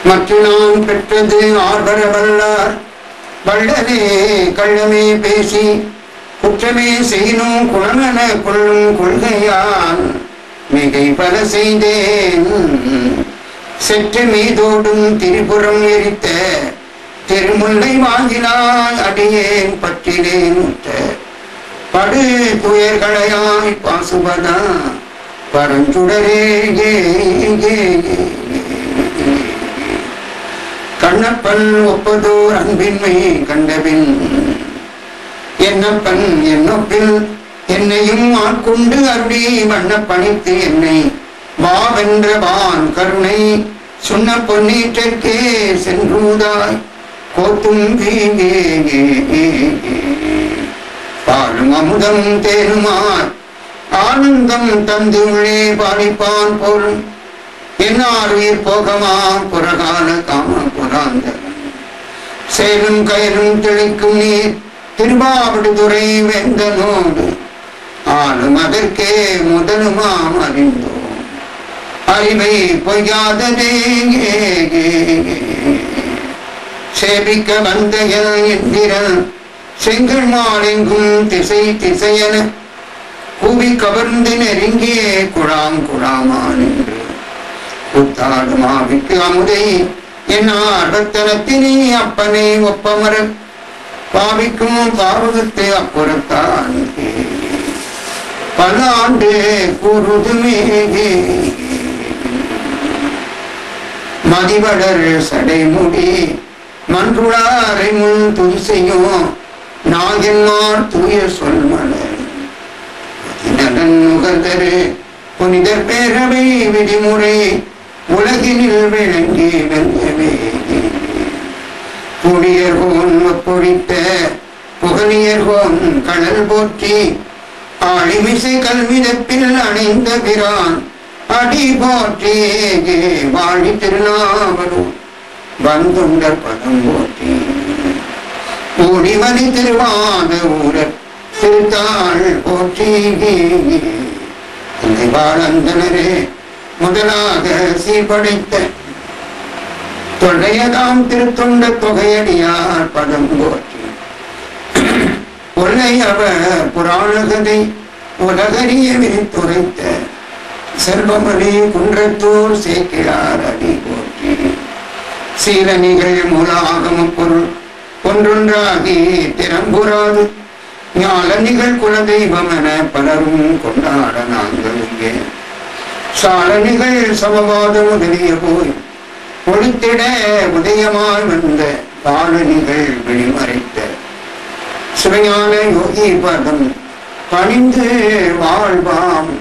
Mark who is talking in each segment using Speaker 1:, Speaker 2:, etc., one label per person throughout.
Speaker 1: மற்ற நான் பெற்றது ஆர்வர வல்லார் வள்ளலே கள்ளமே பேசி குற்றமே செய்யணும் குணமென கொள்ளும் கொள்கையால் மிகை பல செய்தேன். செற்று மீதோடும் திரிபுரம் எரித்த திருமுல்லை வாங்கினாய் அடியேன் பற்றினேன் உற்ற படு துயர்களையாய் பாசுபதா பரஞ்சுடரே. கண்ணப்பன் ஒப்பதோர் அன்பின்மை கண்டபின் என்னப்பன் என்னொப்பில் என்னையும் ஆட்கொண்டு அருளி வண்ண பணித்து என்னை வாவென்ற வான் கருணை சொன்ன பொன்னீற்றற்கே சென்றுதாய் கோத்தும் வீங்கே பாலும் அமுதம் தேனுமாய் ஆனந்தம் தந்து உள்ளே பாலிப்பான் போலும் என்னார் உயிர் போகமா புறகால காம புறாந்த சேலும் கயலும் தெளிக்கும் நீர் திருவாவடுதுறை வெந்தனோடு ஆளும் அதற்கே முதலுமாம் அறிந்தோம் அறிவை பொய்யாததே. சேபிக்க வந்த எந்திரன் செங்கல் மாலெங்கும் திசை திசையன கூவி கவர்ந்து நெருங்கியே குழாம் குழாமா நின்று கூத்தாடு மாவிக்கு அமுதை என் ஆர்வத்தனத்தினே அப்பனை ஒப்பமர பாவிக்கும் பாவகத்தை அப்புறத்தான் பல ஆண்டு கூறுதுமே. மதிவளர் சடைமுடி மன்றுளாரை முன் துதி செய்யும் நாகன்மார் தூய சொல்மலர் நலன் நுகர்தரு புனிதர் பேரவை விதிமுறை உலகினில் விளங்கி வெல்லவே. புனியர்கோன் பொழித்த புகழியர்கோன் கடல் போற்றி ஆழிமிசை கல்விதப்பில் அணைந்த பிரான் அடி போற்றி வாழி திருநாவலும் வந்துண்டர் பதம் போற்றி ஊழிமணி திருவாத ஊரர் திருத்தாள் போற்றி. வாழ்ந்தனரே முதலாக சீர்படைத்த தொல்லையதாம் திருத்தொண்ட தொகையடியார் பதம் போற்றி கொள்ளை அவர் புராணகதை உலகறிய விரித்துரைத்த செல்வமணி குன்றத்தூர் சேக்கிழார் அடி போற்றி. சீலனிகள் மூலாகம பொருள் ஒன்றொன்றாகி திறம்புறாது ஞாலனிகள் குலதெய்வம் என பலரும் கொண்டாட நாங்கள் இங்கே சாலனிகள் சமவாத முதலிய போய் ஒளித்திட உதயமாய் வந்த பாலனிகள் வெளிமறைத்த சிவஞான யோகி பதம் பணிந்து வாழ்வாம்.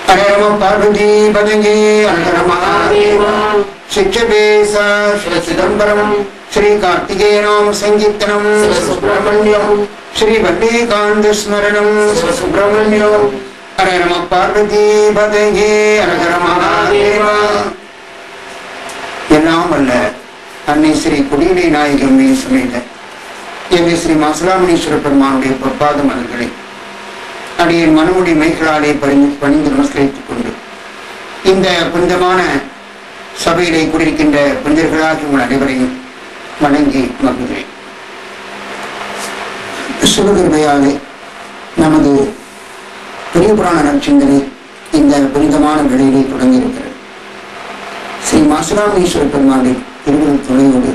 Speaker 1: ஹரம பார்வதி பதங்கே அலரமஹாதேவா. சிக்ஷபேச சிதம்பரம் ஸ்ரீ கார்த்திகேய நாம சங்கீர்த்தனம் சுப்பிரமணியம் ஸ்ரீ வல்லிகாந்த ஸ்மரணம் சுப்பிரமணியம். ஹரம பார்வதி பதங்கே அலரமஹாதேவா. எல்லாம் அல்ல அன்னை ஸ்ரீ குடியிலை நாயகம் சமேத என்னை ஸ்ரீ மாசுலாமணீஸ்வர பெருமானுடைய பொற்பாத மலர்களை அடியின் மனமுடி மைகளாலே பணிந்து நமஸ்கரித்துக் கொண்டு இந்த புனிதமான சபையிலே கூடியிருக்கின்ற புனிதர்களாகி உங்கள் அனைவரையும் வணங்கி மகிழ்கிறேன். சிவகிருபையாலே நமது பெரிய புராண நற்சிந்தனை இந்த புனிதமான வேளையிலே தொடங்கியிருக்கிறது. ஸ்ரீ மாசுலாமணீஸ்வர பெருமானுடைய திருவிழா துணையோடு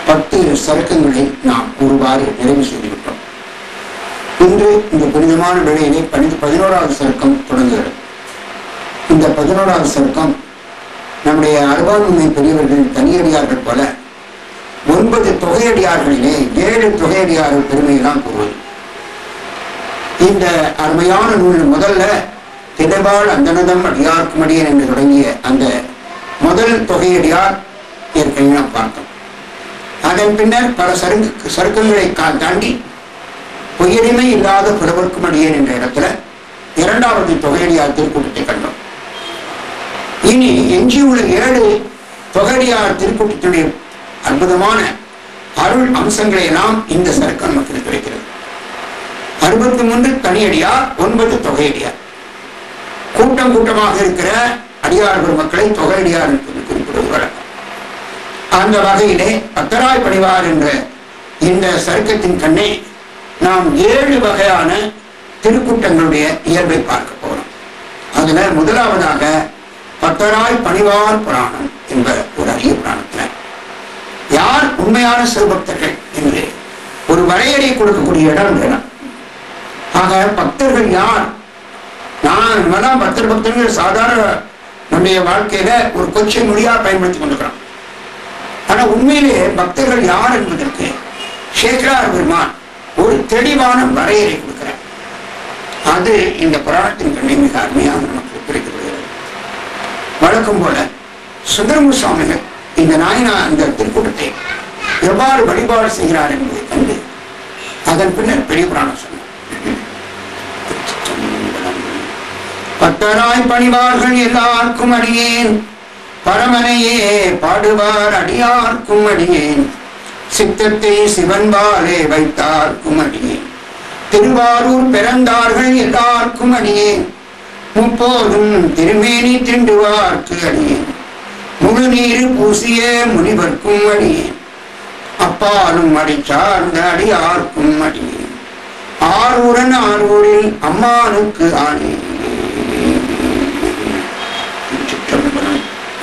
Speaker 1: 10 சருக்கங்களை நாம் ஒருவாறு நிறைவு செய்திருக்கிறோம். இன்று இந்த புனிதமான வேளையிலே 11வது சருக்கம் தொடங்குகிறது. இந்த 11வது சருக்கம் நம்முடைய அருவான்மை பெரியவர்கள் தனியடியார்கள் போல 9 தொகையடியார்களிலே 7 தொகையடியார்கள் பெருமையெல்லாம் கூறுவது. இந்த அருமையான நூல் முதல்ல திடபால் அந்தனதம் அடியார்க்கும் அடியன் என்று தொடங்கிய அந்த முதல் தொகையடியார் ஏற்கனவே நாம் பார்த்தோம். அதன் பின்னர் பல சருக்கங்களை தாண்டி பொய்யடிமை இல்லாத புலவர்க்கும் அடியேன் என்ற இடத்துல 2வது தொகையடியார் திருக்கூட்டத்தை கண்டோம். இனி எஞ்சியுள்ள 7 தொகையடியார் திருக்கூட்டத்துடைய அற்புதமான அருள் அம்சங்களை எல்லாம் இந்த சருக்கம் நமக்கு கிடைக்கிறது. 63 தனியடியார், 9 தொகையடியார். கூட்டம் கூட்டமாக இருக்கிற அடியார் பெருமக்களை தொகையடியார் என்று குறிப்பிடுவது வழக்கம். அந்த வகையிலே பத்தராய் பணிவார் என்ற இந்த சருக்கத்தின் கண்ணே நாம் 7 வகையான திருக்கூட்டங்களுடைய இயல்பை பார்க்க போறோம். அதுல முதலாவதாக பத்தராய் பணிவார் புராணம் என்ற ஒரு அரிய புராணத்துல யார் உண்மையான சிவபக்தர்கள் என்று ஒரு வரையறை கொடுக்கக்கூடிய இடம் வேணும். ஆக பக்தர்கள் யார்? நான் பக்தர் பக்தர்கள் சாதாரண நம்முடைய வாழ்க்கையில ஒரு கொச்சை மொழியா பயன்படுத்தி கொண்டிருக்கிறோம். ஆனா உண்மையிலே பக்தர்கள் யார் என்பதற்கு சேக்கரார் பெருமான் ஒரு தெளிவான வரையறை கொடுக்கிறார். அது இந்த புராணத்தின் கண்ணை மிக அருமையாக நமக்கு கிடைக்கப்படுகிறது. வழக்கம் போல சுந்தரமூர்த்தி சுவாமிகள் இந்த திருக்கூட்டத்தை எவ்வாறு வழிபாடு செய்கிறார் என்பதை கண்டு அதன் பின்னர் பெரிய புராணம் சொன்னார். பத்தராய் பணிவார்கள் எல்லாருக்கும் அடியேன், பரமனையே பாடுவார் அடியார்க்கும் அடியேன், சித்தத்தை சிவன்பாலே வைத்தார்க்கும் அடியேன், திருவாரூர் பிறந்தார்கள் எல்லாருக்கும் அடியேன், முப்போதும் திருமேனி திண்டுவார்க்கு அடியேன், முழு நீர் பூசிய முனிவர்க்கும் அடியேன், அப்பாலும் அடி சார்ந்த அடியார்க்கும் அடியேன், ஆரூரன் ஆரூரில் அம்மானுக்கு ஆனேன்.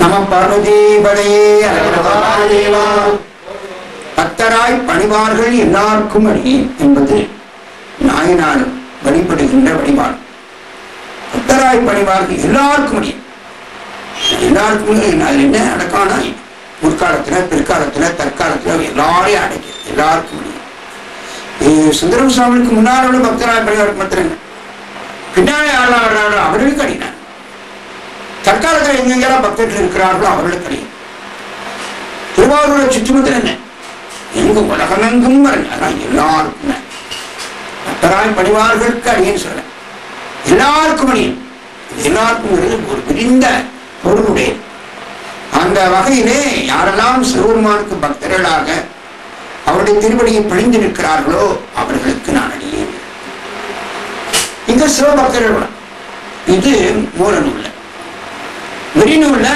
Speaker 1: நம பார்வதீபதையே. பத்தராய் பணிவார்கள் எல்லாருக்கும் அடியேன் என்பது நாயனார் வழிபடுகின்ற வழிபாடு. பத்தராய் பணிவார்கள் எல்லாருக்கும் அடியேன். எல்லாருக்கும் அதில் என்ன அடக்கான முற்காலத்துல பிற்காலத்துல தற்காலத்துல எல்லாரையும் அடைக்கும். எல்லாருக்கும் அடியேன். சுந்தரம் சுவாமிக்கு முன்னால் உள்ள பக்தராய் பணிவாருக்கு மாத்திரம் பின்னாலே யாரெல்லாம் வர்றாரோ அவர்களுக்கு அடினார். தற்காலத்தில் எங்கெங்கெல்லாம் பக்தர்கள் இருக்கிறார்களோ அவர்களுக்கு அடியும். திருவாரூரை சுற்றுமத்தில் என்ன எங்கும் உலகமெங்கும் அதான் எல்லாருக்கும் பக்தராய் பணிவார்களுக்கு அடியேன்னு சொல்ல எல்லாருக்கும் அடியும். எல்லாருக்கும் ஒரு விரிந்த பொருளுடைய அந்த வகையிலே யாரெல்லாம் சிவபெருமானுக்கு பக்தர்களாக அவருடைய திருவடியை பிழிந்து நிற்கிறார்களோ அவர்களுக்கு நான் அடியேன். இங்க சிவபக்தர்கள் இது மூல நூல்ல விரிநூல்ல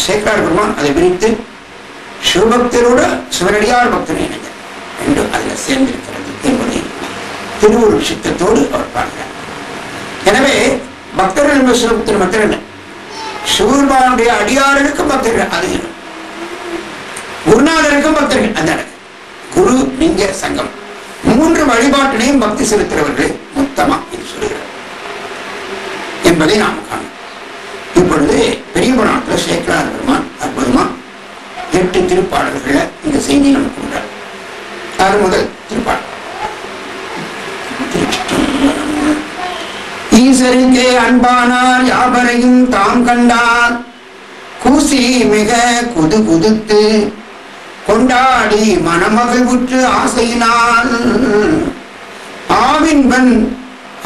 Speaker 1: சேக்கரார் பெருமான் அதை விரித்து சிவபக்தரோட சிவனடியார் பக்தனை இணைந்த ரெண்டும் அதில் சேர்ந்திருக்கிறது என்பதை திருவள்ளுவர் சித்தத்தோடு அவர் பார்க்கிறார். எனவே பக்தர்கள் என்பது சிவபக்தர் மாத்திரம் இல்லை, சிவபெருமானுடைய அடியார்களுக்கும் பக்தர்கள். அது குருநாதருக்கும் பக்தர்கள். அந்த குரு லிங்க சங்கம் 3 வழிபாட்டினையும் பக்தி செலுத்துகிறவர்கள் மொத்தமா என்று சொல்கிறார் என்பதை நாம் காணும். இப்பொழுது பெரிய புராணத்துல சேக்கரார் பெருமான் அற்புதமா 8 திருப்பாடல்களை இந்த செய்தி நமக்கு கொண்டார். அது முதல் திருப்பாடல். ஈசருக்கே அன்பானார் யாவரையும் தாம் கண்டார், கூசி மிக குது குதுத்து கொண்டாடி மனமகிழ்வுற்று ஆசையினால்,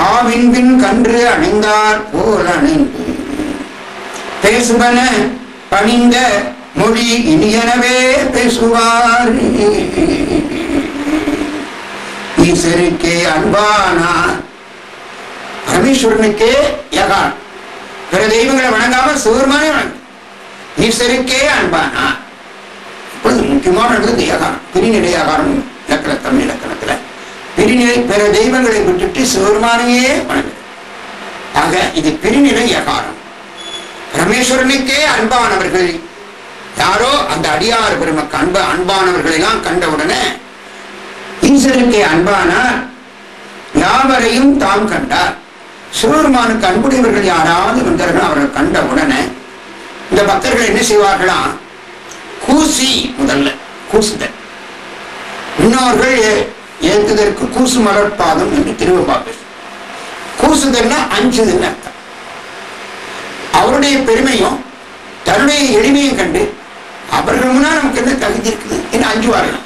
Speaker 1: ஆவின் பின் கன்று அணைந்தார் போல் அணைந்து பேசுவன பணிந்த மொழி இனியனவே பேசுவார். ஈஸ்வருக்கே அன்பானார், பரமேஸ்வரனுக்கே யகான், பிற தெய்வங்களை வணங்காம சிவபெருமானே வணங்கும். ஈஸ்வருக்கே அன்பானார். இப்பொழுது முக்கியமான யகான் பிரிநிலை யகாரம் இலக்கண தமிழ் இலக்கணத்துல பிரிநிலை பிற தெய்வங்களை விட்டுட்டு சிவபெருமானையே வணங்கு. ஆக இது பிரிநிலை யகாரம். பரமேஸ்வரனுக்கே அன்பானவர்கள் யாரோ அந்த அடியார் பெருமக்கு அன்பானவர்களை எல்லாம் கண்டவுடனே ஈஸ்வருக்கே அன்பானார் யாவரையும் தாம் கண்டார். சிவபெருமானுக்கு அன்புடையவர்கள் யாராவது வந்தார்கள் அவர்கள் கண்ட உடனே இந்த பக்தர்கள் என்ன செய்வார்களாம்? கூசி, முதல்ல கூசுதல், இன்னொருகள் ஏற்குதற்கு கூசு மலர்பாதம் என்று திருவள்ளுவர். கூசுதல்னா அஞ்சுதல் அர்த்தம். அவருடைய பெருமையும் தன்னுடைய எளிமையும் கண்டு அவர்கள் முன்னால் நமக்கு என்ன தகுதி இருக்குது என்று அஞ்சுவார்கள்.